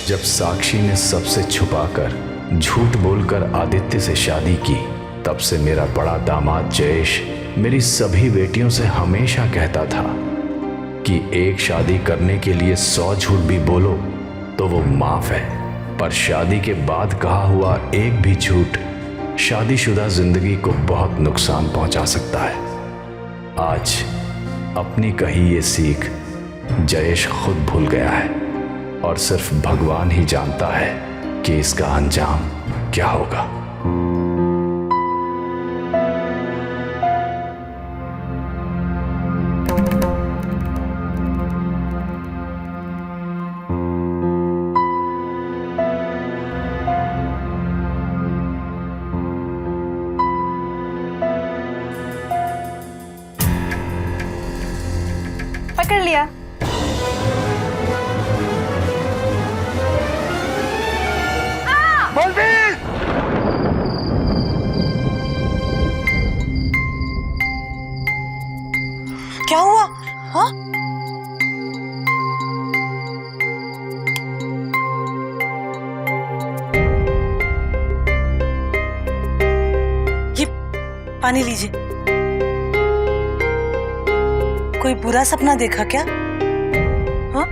जब साक्षी ने सबसे छुपाकर झूठ बोलकर आदित्य से शादी की, तब से मेरा बड़ा दामाद जयेश मेरी सभी बेटियों से हमेशा कहता था कि एक शादी करने के लिए 100 झूठ भी बोलो तो वो माफ है, पर शादी के बाद कहा हुआ एक भी झूठ शादीशुदा जिंदगी को बहुत नुकसान पहुंचा सकता है। आज अपनी कही ये सीख जयेश खुद भूल गया है और सिर्फ भगवान ही जानता है कि इसका अंजाम क्या होगा। पकड़ लिया। क्या हुआ? हाँ? ये पानी लीजिए। कोई बुरा सपना देखा क्या? हाँ?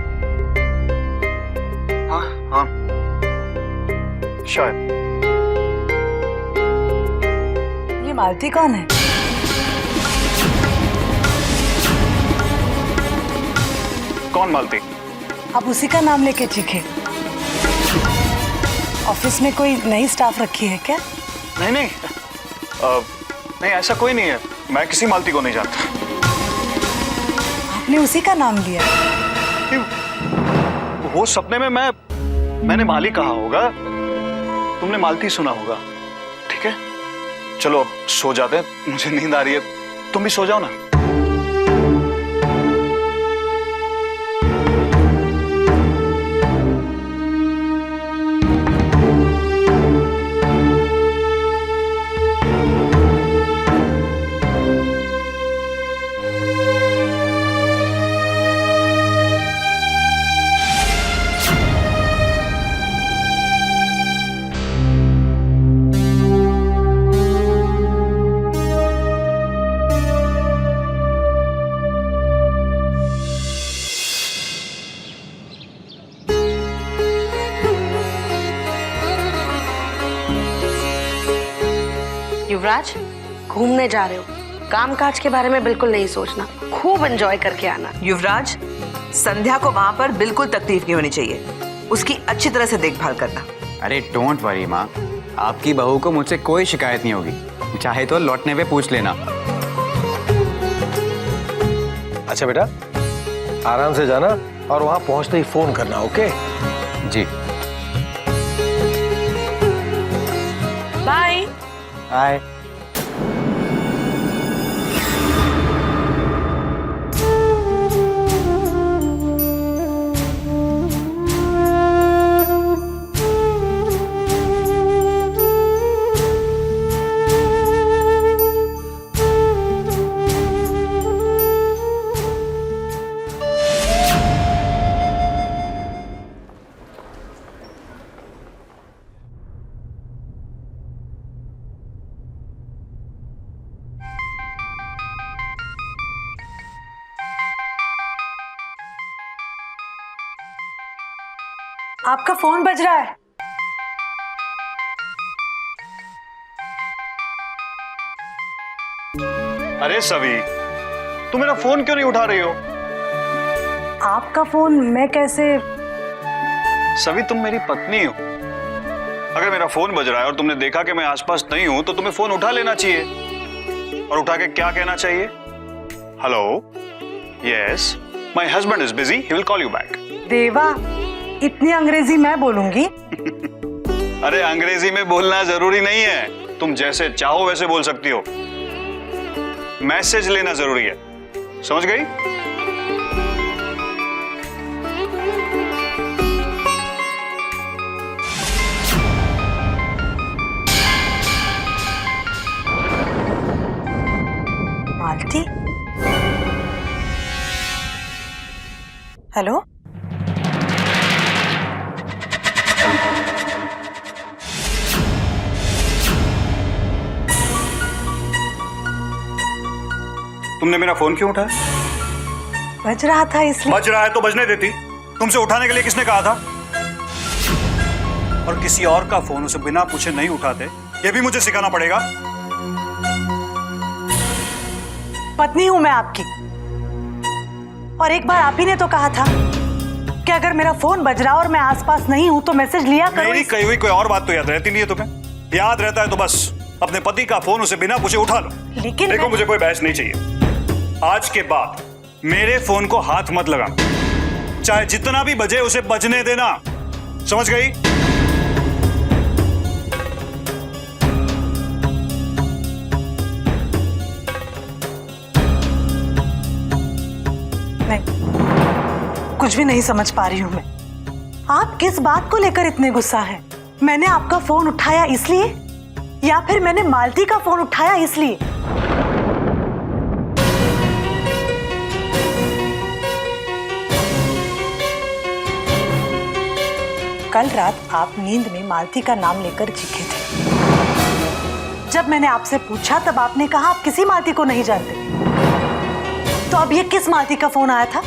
हाँ हाँ शायद। ये मालती कौन है? कौन मालती? आप उसी का नाम लेके चीखे। ऑफिस में कोई नई स्टाफ रखी है क्या? नहीं नहीं नहीं, ऐसा कोई नहीं है। मैं किसी मालती को नहीं जानता। आपने उसी का नाम लिया? वो सपने में मैंने माली कहा होगा, तुमने मालती सुना होगा। ठीक है, चलो अब सो जाते हैं, मुझे नींद आ रही है। तुम भी सो जाओ ना। युवराज, घूमने जा रहे हो, काम काज के बारे में बिल्कुल नहीं सोचना, खूब एंजॉय करके आना। युवराज, संध्या को वहां पर बिल्कुल तकलीफ नहीं होनी चाहिए, उसकी अच्छी तरह से देखभाल करना। अरे डोंट वरी माँ, आपकी बहू को मुझसे कोई शिकायत नहीं होगी, चाहे तो लौटने पे पूछ लेना। अच्छा बेटा, आराम से जाना और वहां पहुंचते ही फोन करना। ओके जी। बाय। बाय। आपका फोन बज रहा है। अरे सवी, तुम मेरा फोन क्यों नहीं उठा रही हो? आपका फोन मैं कैसे? सवी, तुम मेरी पत्नी हो। अगर मेरा फोन बज रहा है और तुमने देखा कि मैं आसपास नहीं हूं तो तुम्हें फोन उठा लेना चाहिए। और उठा के क्या कहना चाहिए? Hello, yes, my husband is busy, he will call you back. देवा, इतनी अंग्रेजी मैं बोलूंगी? अरे अंग्रेजी में बोलना जरूरी नहीं है, तुम जैसे चाहो वैसे बोल सकती हो। मैसेज लेना जरूरी है, समझ गई? मालती, हेलो। तुमने मेरा फोन क्यों उठाया? बज रहा था इसलिए। बज रहा है तो बजने देती। तुमसे उठाने के लिए किसने कहा था? और किसी और का फोन उसे बिना पूछे नहीं उठाते, ये भी मुझे सिखाना पड़ेगा। पत्नी हूं मैं आपकी, और एक बार आप ही ने तो कहा था कि अगर मेरा फोन बज रहा और मैं आसपास नहीं हूं तो मैसेज लिया करो। मेरी कही हुई कोई और बात तो याद रहती नहीं है तुम्हें? याद रहता है तो बस अपने पति का फोन उसे बिना पूछे उठा लो। लेकिन देखो, मुझे कोई बहस नहीं चाहिए। आज के बाद मेरे फोन को हाथ मत लगाना। चाहे जितना भी बजे उसे बजने देना, समझ गई? नहीं, कुछ भी नहीं समझ पा रही हूं मैं। आप किस बात को लेकर इतने गुस्सा हैं? मैंने आपका फोन उठाया इसलिए, या फिर मैंने मालती का फोन उठाया इसलिए? कल रात आप नींद में मालती का नाम लेकर चीखे थे। जब मैंने आपसे पूछा तब आपने कहा आप किसी मालती को नहीं जानते। तो अब ये किस मालती का फोन आया था?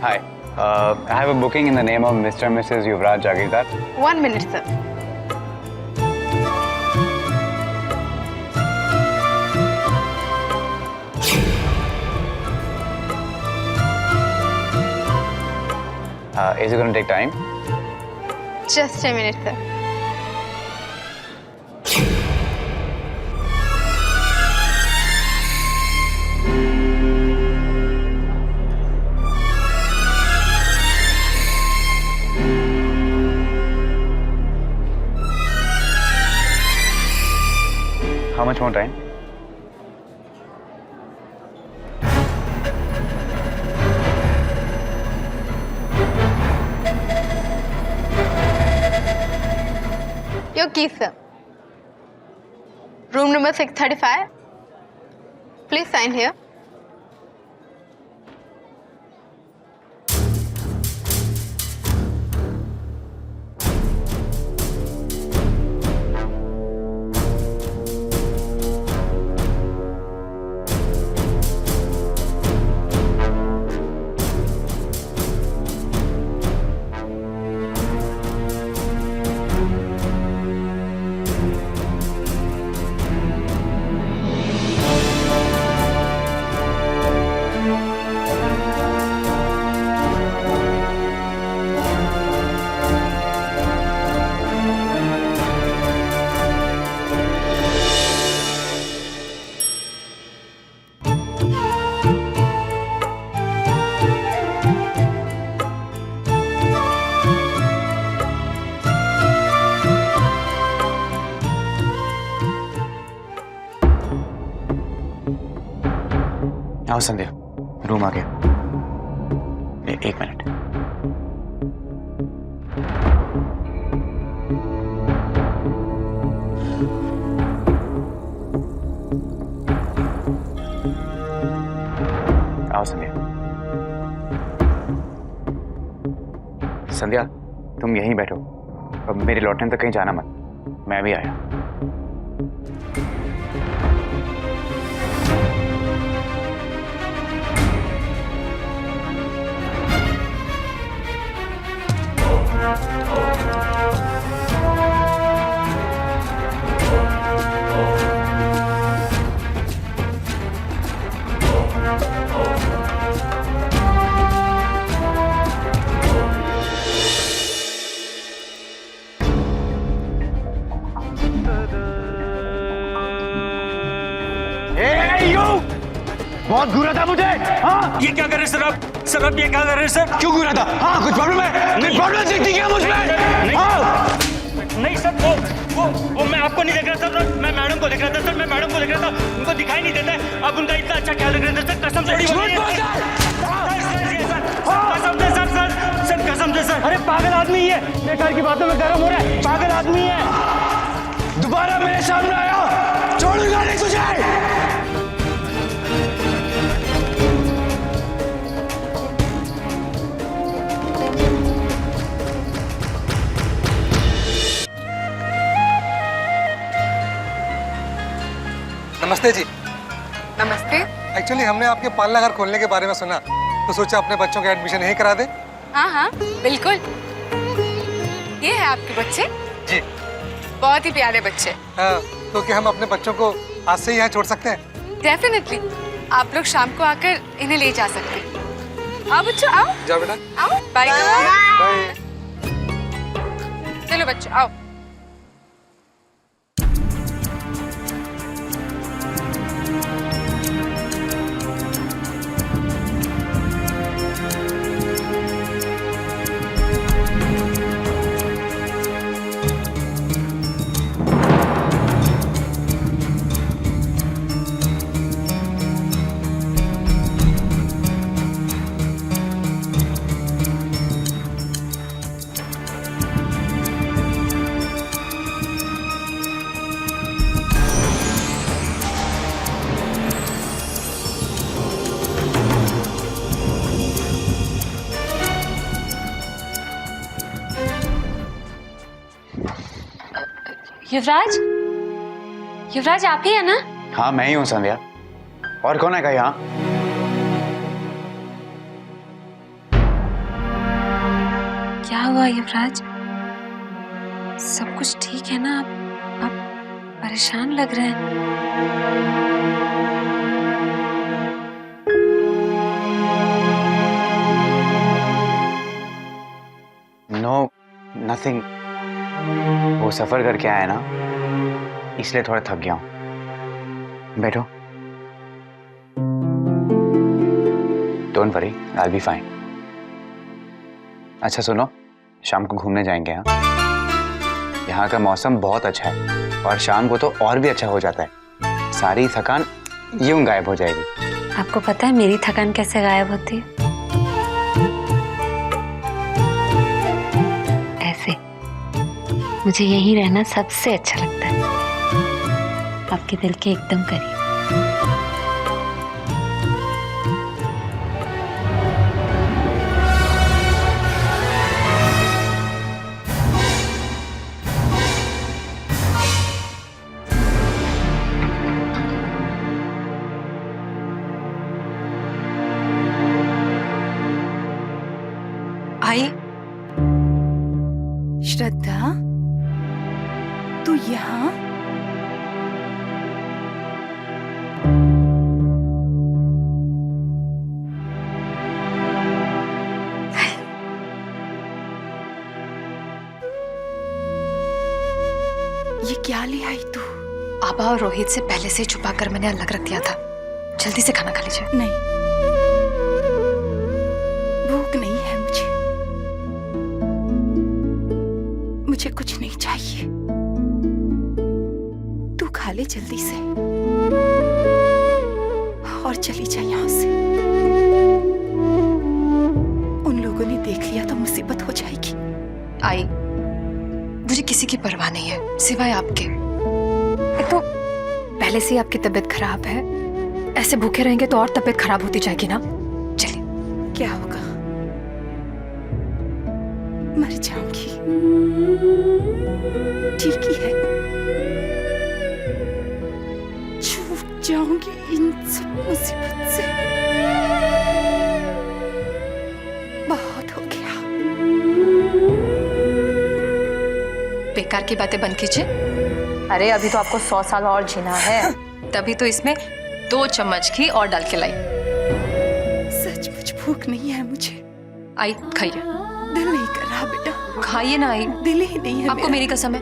Hi, I have a booking in the name of Mr. and Mrs. Yuvraj Jagirdar. 1 minute, sir. Is it going to take time? Just a minute, sir. How much more time? Your key, sir. Room number 635. Please sign here. आओ संध्या, room आ गया। एक minute. आओ संध्या। संध्या, तुम यहीं बैठो। अब मेरे लौटने तक कहीं जाना मत। मैं भी आया। बहुत घूरा था मुझे। हाँ ये क्या कर रहे सर आप? सर आप ये क्या कर रहे हैं सर? क्यों घूरा था? हाँ कुछ प्रॉब्लम है? कोई प्रॉब्लम दिखती क्या मुझ में? हाँ नहीं सर, वो मैं आपको नहीं देख रहा था सर, मैं मैडम को देख रहा था सर, मैं मैडम को देख रहा था, उनको दिखाई नहीं देता है, आप उनका इतना अच्छा ख्याल रख रहे थे सर, कसम से सर, कसम से सर। अरे पागल आदमी ये बेकार की बातों में गर्म हो रहा है, पागल आदमी है। दोबारा मेरे सामने आया छोड़ूंगा नहीं तुझे। नमस्ते जी। नमस्ते। एक्चुअली हमने आपके पालना घर खोलने के बारे में सुना, तो सोचा अपने बच्चों का एडमिशन यहीं करा दे। हाँ हाँ बिल्कुल। ये है आपके बच्चे? जी। बहुत ही प्यारे बच्चे। हाँ, तो क्या हम अपने बच्चों को आज से ही यहाँ छोड़ सकते हैं? डेफिनेटली, आप लोग शाम को आकर इन्हें ले जा सकते हैं। आओ बच्चों आओ। जाओ बेटा। आओ बाय। बाय। चलो बच्चों आओ। युवराज, युवराज आप ही है ना? हाँ मैं ही हूँ संध्या। और कौन है यहाँ? क्या हुआ युवराज? सब कुछ ठीक है ना? आप परेशान लग रहे हैं। No nothing. वो सफर करके आया ना, इसलिए थोड़ा थक गया हूँ। बैठो। Don't worry, I will be fine. अच्छा सुनो, शाम को घूमने जाएंगे। हाँ, यहाँ का मौसम बहुत अच्छा है और शाम को तो और भी अच्छा हो जाता है। सारी थकान यूं गायब हो जाएगी। आपको पता है मेरी थकान कैसे गायब होती है? ऐसे। मुझे यहीं रहना सबसे अच्छा लगता है, आपके दिल के एकदम करीब। आई श्रद्धा, तू यहाँ? ये क्या ले आई तू? आबा और रोहित से पहले से छुपा कर मैंने अलग रख दिया था। जल्दी से खाना खा लीजिए। नहीं, भूख नहीं है मुझे। मुझे कुछ नहीं चाहिए। तू खा ले जल्दी से और चली जा यहाँ से। उन लोगों ने देख लिया तो मुसीबत हो जाएगी। आई, मुझे किसी की परवाह नहीं है सिवाय आपके। एक तो पहले से ही आपकी तबीयत खराब है, ऐसे भूखे रहेंगे तो और तबीयत खराब होती जाएगी ना। चलिए। क्या होगा? मर जाऊंगी। ठीक ही है, छूट जाऊंगी इन सब मुसीबत से। बहुत हो गया। बेकार की बातें बंद कीजिए। अरे अभी तो आपको 100 साल और जीना है। तभी तो इसमें 2 चम्मच घी और डाल के लाई। सचमुच भूख नहीं है मुझे। आई खाइए। दिल नहीं कर रहा बेटा। खाइए ना आई। दिल ही नहीं है आपको मेरी कसम है।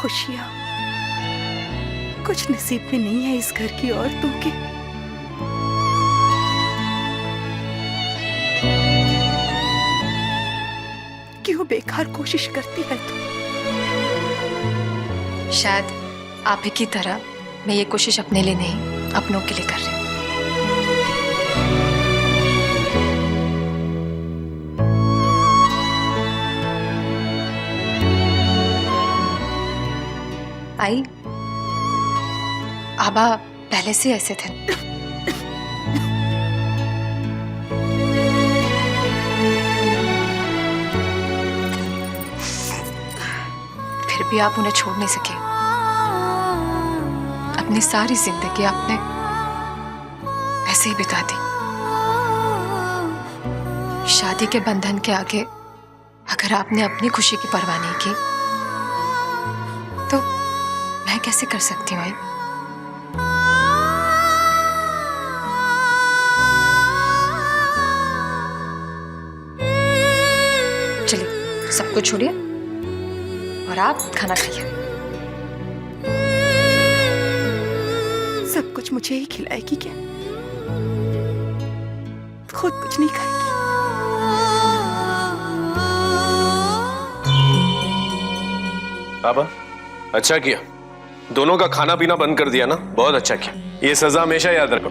खुशियां कुछ नसीब में नहीं है इस घर की औरतों के। क्यों बेकार कोशिश करती है तू? शायद आप ही की तरह मैं ये कोशिश अपने लिए नहीं, अपनों के लिए कर रही हूँ। आई, आबा पहले से ऐसे थे। फिर भी आप उन्हें छोड़ नहीं सके। अपनी सारी जिंदगी आपने ऐसे ही बिता दी। शादी के बंधन के आगे अगर आपने अपनी खुशी की परवाह नहीं की तो मैं कैसे कर सकती हूँ? चलिए सब कुछ छोड़िए और आप खाना खाइए। सब कुछ मुझे ही खिलाएगी क्या? खुद कुछ नहीं खाएगी? बाबा अच्छा किया, दोनों का खाना पीना बंद कर दिया ना, बहुत अच्छा किया। ये सजा हमेशा याद रखो।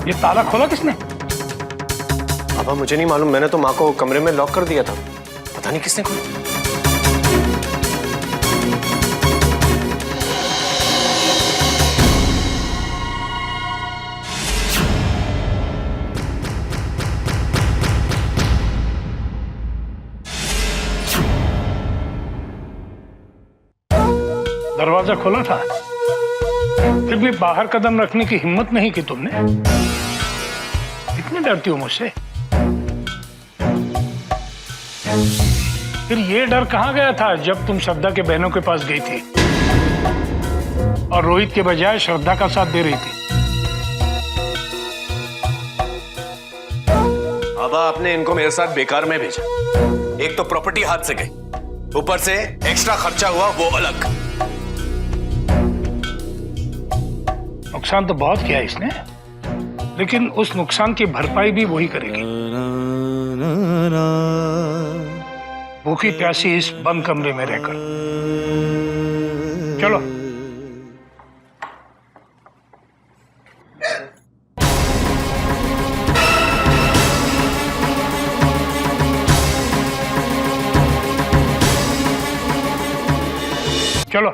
ये ताला खोला किसने? पापा मुझे नहीं मालूम, मैंने तो माँ को कमरे में लॉक कर दिया था, पता नहीं किसने खोला। दरवाजा खोला था, फिर भी बाहर कदम रखने की हिम्मत नहीं की तुमने। इतनी डरती हो मुझसे? फिर ये डर कहाँ गया था जब तुम श्रद्धा के बहनों के पास गई थी और रोहित के बजाय श्रद्धा का साथ दे रही थी? बाबा आपने इनको मेरे साथ बेकार में भेजा। एक तो प्रॉपर्टी हाथ से गई, ऊपर से एक्स्ट्रा खर्चा हुआ वो अलग। नुकसान तो बहुत किया इसने, लेकिन उस नुकसान की भरपाई भी वही करेगी। भूखी प्यासी इस बंद कमरे में रहकर। चलो चलो।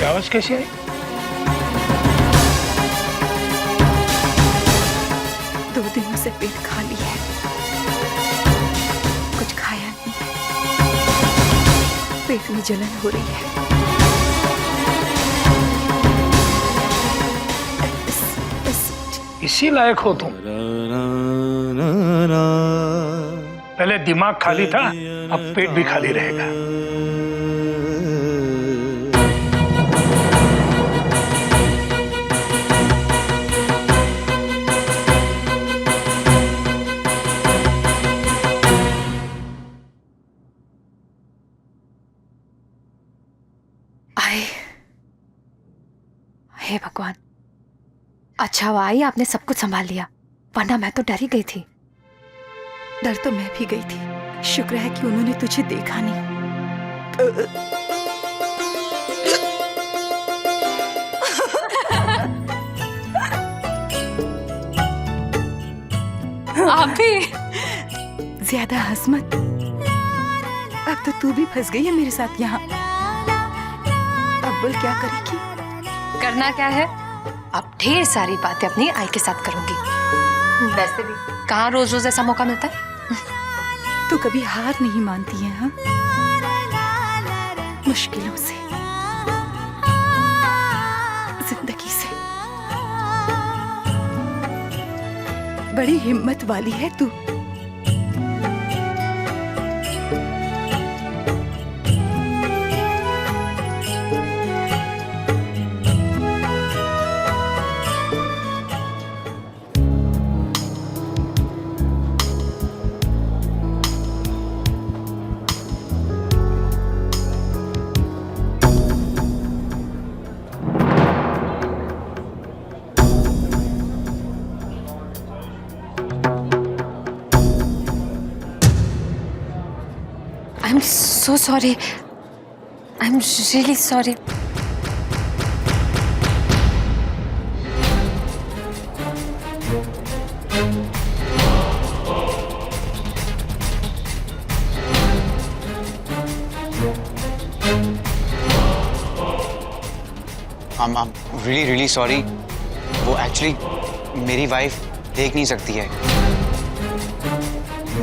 आवाज कैसी आई? दो दिनों से पेट खाली है, कुछ खाया नहीं, पेट में जलन हो रही है। इसी लायक हो तुम। पहले दिमाग खाली था, अब पेट भी खाली रहेगा। हे भगवान, अच्छा हुआ आई आपने सब कुछ संभाल लिया, वरना मैं तो डर ही गई थी। डर तो मैं भी गई थी, शुक्र है कि उन्होंने तुझे देखा नहीं। आप भी ज्यादा हंस मत, अब तो तू भी फंस गई है मेरे साथ यहाँ। अब बोल क्या करेगी? करना क्या है, अब ढेर सारी बातें अपनी आई के साथ करूंगी। वैसे भी कहाँ रोज रोज ऐसा मौका मिलता है। तू कभी हार नहीं मानती है? हाँ, मुश्किलों से, जिंदगी से। बड़ी हिम्मत वाली है तू। I'm so sorry. I'm really sorry. I'm really sorry. वो एक्चुअली मेरी वाइफ देख नहीं सकती है।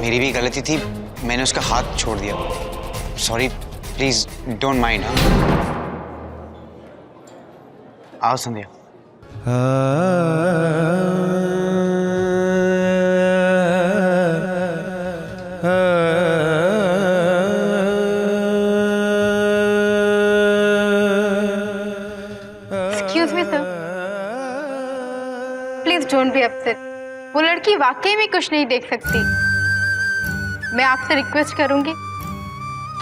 मेरी भी गलती थी, मैंने उसका हाथ छोड़ दिया। Sorry, please don't mind. आओ Sandhya. Excuse me sir, please don't be upset. वो लड़की वाकई में कुछ नहीं देख सकती। मैं आपसे रिक्वेस्ट करूंगी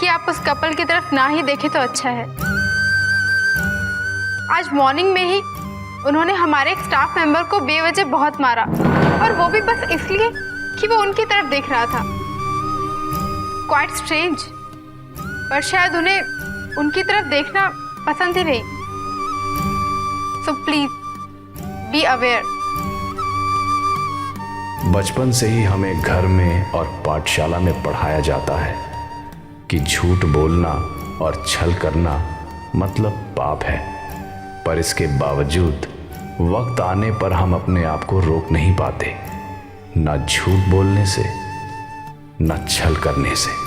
कि आप उस कपल की तरफ ना ही देखें तो अच्छा है। आज मॉर्निंग में ही उन्होंने हमारे एक स्टाफ मेंबर को बेवजह बहुत मारा, और वो भी बस इसलिए कि वो उनकी तरफ देख रहा था। क्वाइट स्ट्रेंज, पर शायद उन्हें उनकी तरफ देखना पसंद ही नहीं। So please be aware. बचपन से ही हमें घर में और पाठशाला में पढ़ाया जाता है कि झूठ बोलना और छल करना मतलब पाप है, पर इसके बावजूद वक्त आने पर हम अपने आप को रोक नहीं पाते, ना झूठ बोलने से, ना छल करने से।